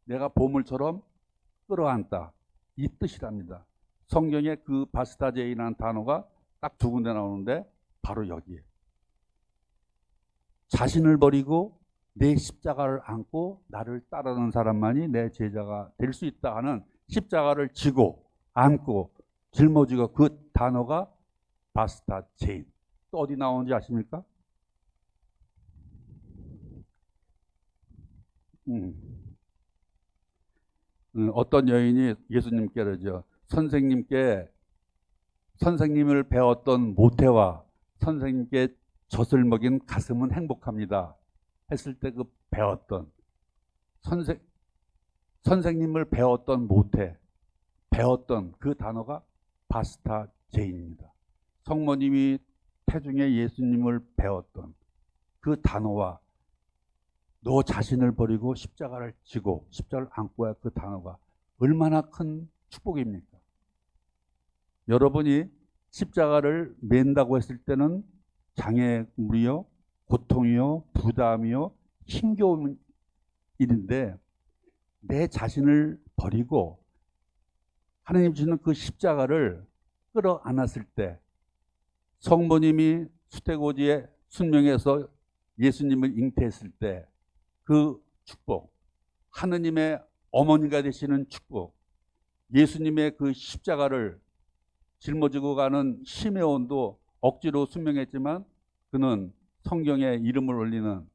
내가 보물처럼 끌어안다. 이 뜻이랍니다. 성경에 그 바스타 제인이라는 단어가 딱 두 군데 나오는데 바로 여기에. 자신을 버리고 내 십자가를 안고 나를 따르는 사람만이 내 제자가 될 수 있다 하는 십자가를 지고 안고 짊어지고 그 단어가 바스타 제인. 또 어디 나오는지 아십니까? 어떤 여인이 예수님께 그러죠. 선생님을 배웠던 모태와 선생님께 젖을 먹인 가슴은 행복합니다. 했을 때 그 배웠던 선생님을 배웠던 모태, 배웠던 그 단어가 바스타 제인입니다. 성모님이 태중에 예수님을 배웠던 그 단어와 너 자신을 버리고 십자가를 지고 십자가를 안고 할 그 단어가 얼마나 큰 축복입니까? 여러분이 십자가를 맨다고 했을 때는 장애물이요, 고통이요, 부담이요, 힘겨운 일인데 내 자신을 버리고 하나님 주시는 그 십자가를 끌어안았을 때 성모님이 수태고지의 순명에서 예수님을 잉태했을 때 그 축복, 하느님의 어머니가 되시는 축복, 예수님의 그 십자가를 짊어지고 가는 시메온도 억지로 순명했지만 그는 성경에 이름을 올리는,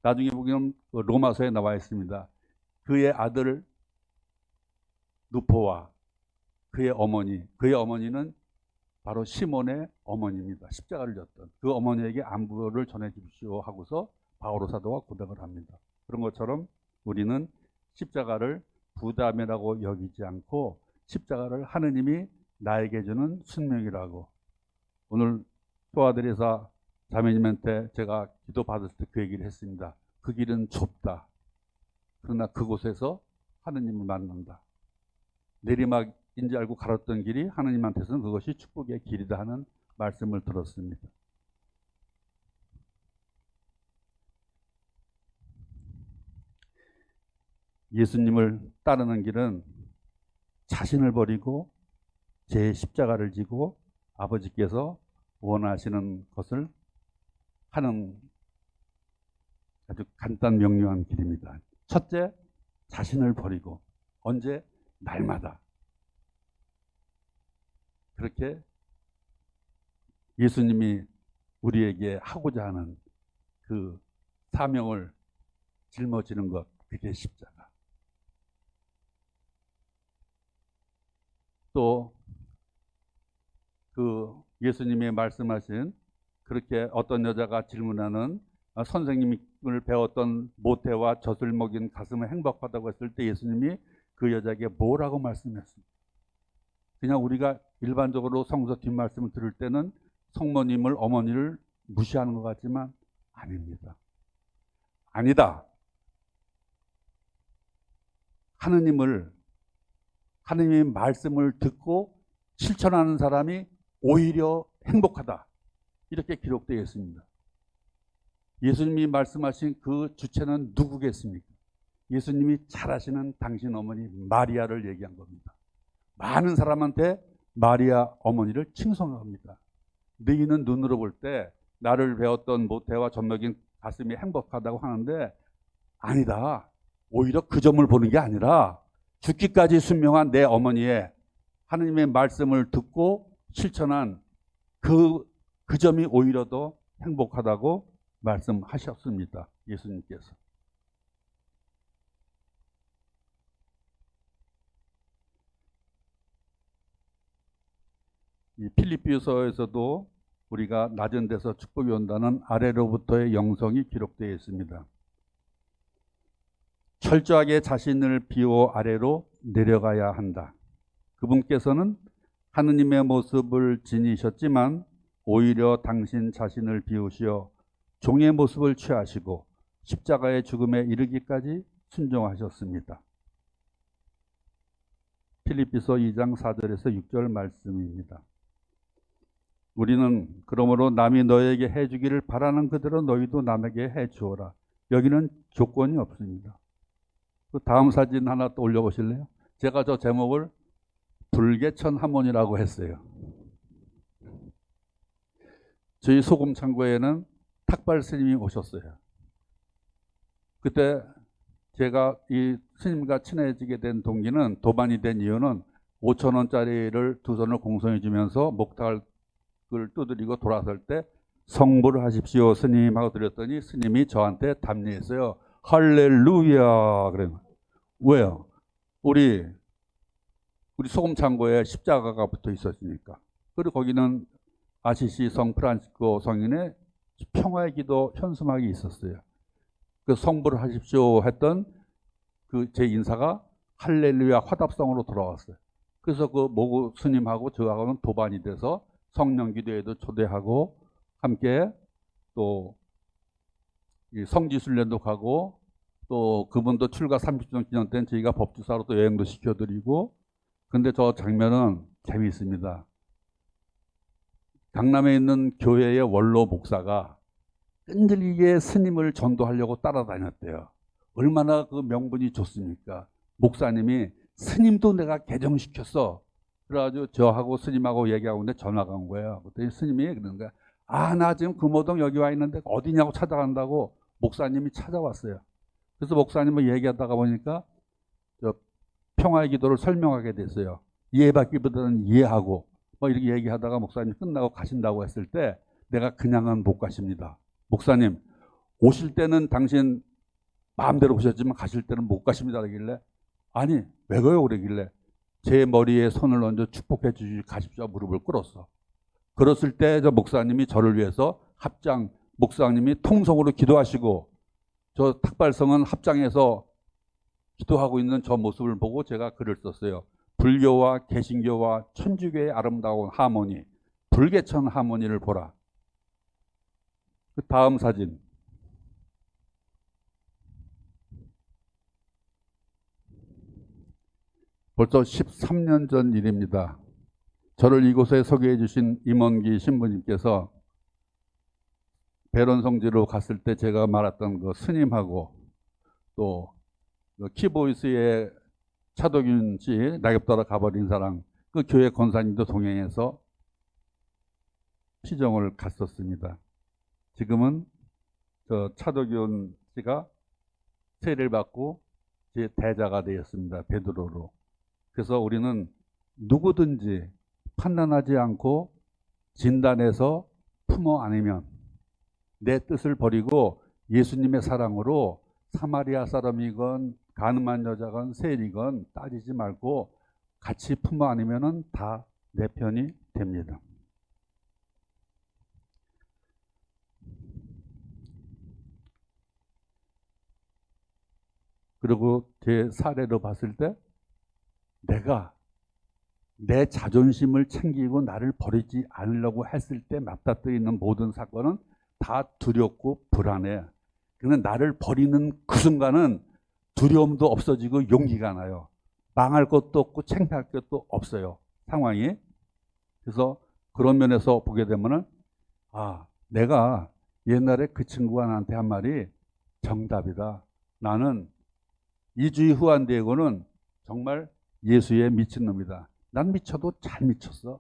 나중에 보면 로마서에 나와 있습니다. 그의 아들 누포와 그의 어머니는 바로 시몬의 어머니입니다. 십자가를 졌던 그 어머니에게 안부를 전해 주십시오 하고서 바오로 사도가 고백을 합니다. 그런 것처럼 우리는 십자가를 부담이라고 여기지 않고 십자가를 하느님이 나에게 주는 순명이라고, 오늘 소아들에서 자매님한테 제가 기도 받을 때 그 얘기를 했습니다. 그 길은 좁다. 그러나 그곳에서 하느님을 만난다. 내리막인지 알고 갈았던 길이 하느님한테서는 그것이 축복의 길이다 하는 말씀을 들었습니다. 예수님을 따르는 길은 자신을 버리고 제 십자가를 지고 아버지께서 원하시는 것을 하는 아주 간단 명료한 길입니다. 첫째, 자신을 버리고. 언제? 날마다. 그렇게 예수님이 우리에게 하고자 하는 그 사명을 짊어지는 것, 그게 십자가. 또 그 예수님이 말씀하신, 그렇게 어떤 여자가 질문하는, 선생님을 배웠던 모태와 젖을 먹인 가슴은 행복하다고 했을 때 예수님이 그 여자에게 뭐라고 말씀했습니까? 그냥 우리가 일반적으로 성서 뒷말씀을 들을 때는 성모님을, 어머니를 무시하는 것 같지만 아닙니다. 아니다. 하느님의 말씀을 듣고 실천하는 사람이 오히려 행복하다. 이렇게 기록되어 있습니다. 예수님이 말씀하신 그 주체는 누구겠습니까? 예수님이 잘 아시는 당신 어머니 마리아를 얘기한 겁니다. 많은 사람한테 마리아 어머니를 칭송합니다. 너희는 눈으로 볼 때 나를 배웠던 모태와 젖먹인 가슴이 행복하다고 하는데 아니다. 오히려 그 점을 보는 게 아니라 죽기까지 순명한 내 어머니의 하느님의 말씀을 듣고 실천한 그 점이 오히려 더 행복하다고 말씀하셨습니다. 예수님께서. 이 필립비서에서도 우리가 낮은 데서 축복이 온다는 아래로부터의 영성이 기록되어 있습니다. 철저하게 자신을 비워 아래로 내려가야 한다. 그분께서는 하느님의 모습을 지니셨지만 오히려 당신 자신을 비우시어 종의 모습을 취하시고 십자가의 죽음에 이르기까지 순종하셨습니다. 필립비서 2장 4절에서 6절 말씀입니다. 우리는 그러므로 남이 너에게 해주기를 바라는 그대로 너희도 남에게 해주어라. 여기는 조건이 없습니다. 그 다음 사진 하나 또 올려보실래요? 제가 저 제목을 불개천 하모니라고 했어요. 저희 소금 창고에는 탁발 스님이 오셨어요. 그때 제가 이 스님과 친해지게 된 동기는, 도반이 된 이유는 5,000원짜리를 두 손을 공손히 주면서 목탁을 두드리고 돌아설 때 성불을 하십시오 스님 하고 드렸더니 스님이 저한테 답례했어요. 할렐루야. 그래요. 왜요? 우리 소금 창고에 십자가가 붙어 있었으니까. 그리고 거기는 아시시 성 프란시스코 성인의 평화의 기도 현수막이 있었어요. 그 성불을 하십시오 했던 그 제 인사가 할렐루야 화답성으로 돌아왔어요. 그래서 그 모구 스님하고 저하고는 도반이 돼서 성령 기도회도 초대하고 함께 또 성지순례도 가고 또 그분도 출가 30주년 기념 때는 저희가 법주사로 또 여행도 시켜드리고. 근데 저 장면은 재미있습니다. 강남에 있는 교회의 원로 목사가 끈질기게 스님을 전도하려고 따라다녔대요. 얼마나 그 명분이 좋습니까? 목사님이 스님도 내가 개정시켰어. 그래가지고 저하고 스님하고 얘기하고 있는데 전화가 온 거예요. 그랬더니 스님이 그러는 거야. 아, 나 지금 금호동 여기 와 있는데 어디냐고 찾아간다고 목사님이 찾아왔어요. 그래서 목사님을 얘기하다가 보니까 저 평화의 기도를 설명하게 됐어요. 이해받기보다는 이해하고 뭐 이렇게 얘기하다가 목사님이 끝나고 가신다고 했을 때 내가 그냥은 못 가십니다. 목사님, 오실 때는 당신 마음대로 오셨지만 가실 때는 못 가십니다. 그러길래 아니, 왜 그래요? 그러길래 제 머리에 손을 얹어 축복해 주시 가십시오. 무릎을 꿇었어. 그랬을 때 저 목사님이 저를 위해서 합장, 목사님이 통성으로 기도하시고 저 탁발성은 합장에서 기도하고 있는 저 모습을 보고 제가 글을 썼어요. 불교와 개신교와 천주교의 아름다운 하모니, 불개천 하모니를 보라. 그 다음 사진. 벌써 13년 전 일입니다. 저를 이곳에 소개해 주신 임원기 신부님께서 배론성지로 갔을 때 제가 말했던 그 스님하고 또 키보이스의 차도균 씨, 낙엽 따라 가버린 사랑, 그 교회 권사님도 동행해서 시정을 갔었습니다. 지금은 저 차도균 씨가 세례를 받고 제 대자가 되었습니다. 베드로로. 그래서 우리는 누구든지 판단하지 않고 진단해서 품어 안으면 내 뜻을 버리고 예수님의 사랑으로 사마리아 사람이건 가늠한 여자건 세리건 따지지 말고 같이 품어 안으면 다 내 편이 됩니다. 그리고 제 사례로 봤을 때 내가 내 자존심을 챙기고 나를 버리지 않으려고 했을 때 맞닥뜨려 있는 모든 사건은 다 두렵고 불안해. 그런데 나를 버리는 그 순간은 두려움도 없어지고 용기가 나요. 망할 것도 없고 창피할 것도 없어요. 상황이. 그래서 그런 면에서 보게 되면은 아, 내가 옛날에 그 친구가 나한테 한 말이 정답이다. 나는 2주의 후 안 되고는 정말 예수에 미친 놈이다. 난 미쳐도 잘 미쳤어.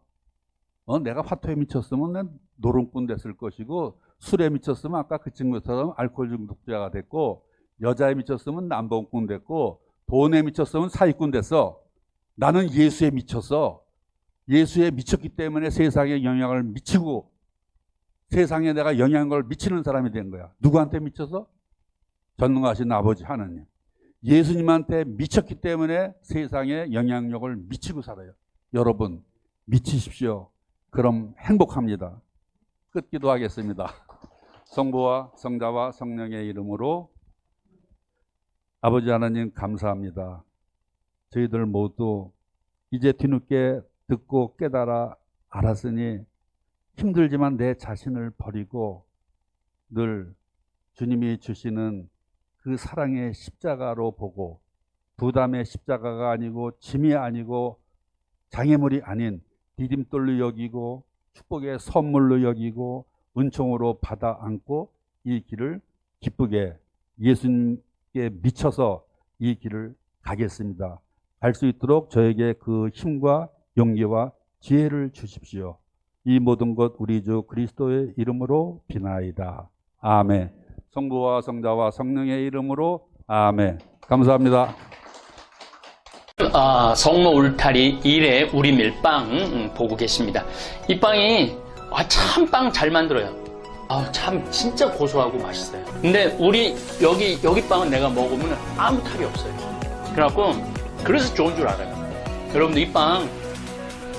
내가 화투에 미쳤으면 난 노름꾼 됐을 것이고, 술에 미쳤으면 아까 그 친구처럼 알코올 중독자가 됐고, 여자에 미쳤으면 남봉꾼 됐고, 돈에 미쳤으면 사기꾼 됐어. 나는 예수에 미쳤어. 예수에 미쳤기 때문에 세상에 영향을 미치고 세상에 내가 영향을 미치는 사람이 된 거야. 누구한테 미쳐서? 전능하신 아버지 하나님. 예수님한테 미쳤기 때문에 세상에 영향력을 미치고 살아요. 여러분 미치십시오. 그럼 행복합니다. 끝기도 하겠습니다. 성부와 성자와 성령의 이름으로. 아버지 하나님 감사합니다. 저희들 모두 이제 뒤늦게 듣고 깨달아 알았으니 힘들지만 내 자신을 버리고 늘 주님이 주시는 그 사랑의 십자가로 보고, 부담의 십자가가 아니고 짐이 아니고 장애물이 아닌 디딤돌로 여기고 축복의 선물로 여기고 은총으로 받아 안고 이 길을 기쁘게 예수님께 미쳐서 이 길을 가겠습니다. 갈 수 있도록 저에게 그 힘과 용기와 지혜를 주십시오. 이 모든 것 우리 주 그리스도의 이름으로 비나이다. 아멘. 성부와 성자와 성령의 이름으로 아멘. 감사합니다.
성모 울타리 1회 우리 밀빵 보고 계십니다. 이 빵이 참 빵 잘 만들어요. 참 진짜 고소하고 맛있어요. 근데 우리 여기 빵은 내가 먹으면 아무 탈이 없어요. 그래서 좋은 줄 알아요. 여러분들 이 빵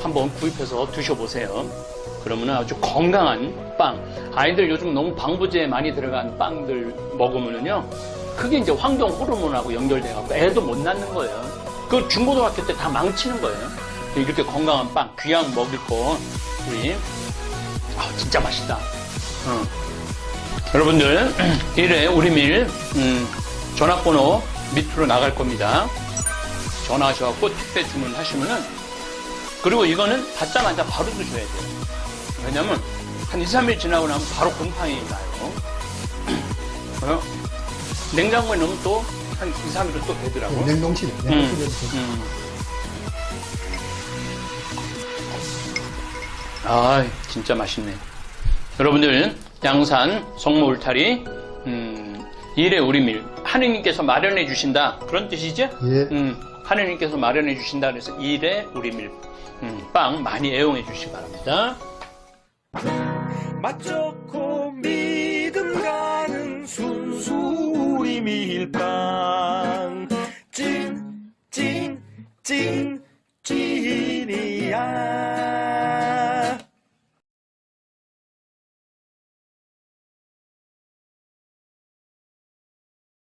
한번 구입해서 드셔보세요. 그러면 아주 건강한 빵. 아이들 요즘 너무 방부제 많이 들어간 빵들 먹으면요, 그게 이제 환경 호르몬하고 연결돼갖고 애도 못 낳는 거예요. 그 중고등학교 때 다 망치는 거예요. 이렇게 건강한 빵, 귀한 먹일 거, 우리, 진짜 맛있다. 여러분들, 1회 우리밀, 전화번호 밑으로 나갈 겁니다. 전화하셔갖고 택배 주문하시면은, 그리고 이거는 받자마자 바로 드셔야 돼요. 왜냐면, 한 2, 3일 지나고 나면 바로 곰팡이 나요. 냉장고에 넣으면 또, 한 2, 3일은 또 되더라고.
냉동실에.
진짜 맛있네. 여러분들, 양산 성모 울타리, 1회 우리밀. 하느님께서 마련해 주신다. 그런 뜻이죠?
예.
하느님께서 마련해 주신다. 그래서 1회 우리밀. 빵 많이 애용해 주시기 바랍니다.
맛 좋고 믿음 가는 순수 우리 밀빵 찐이야.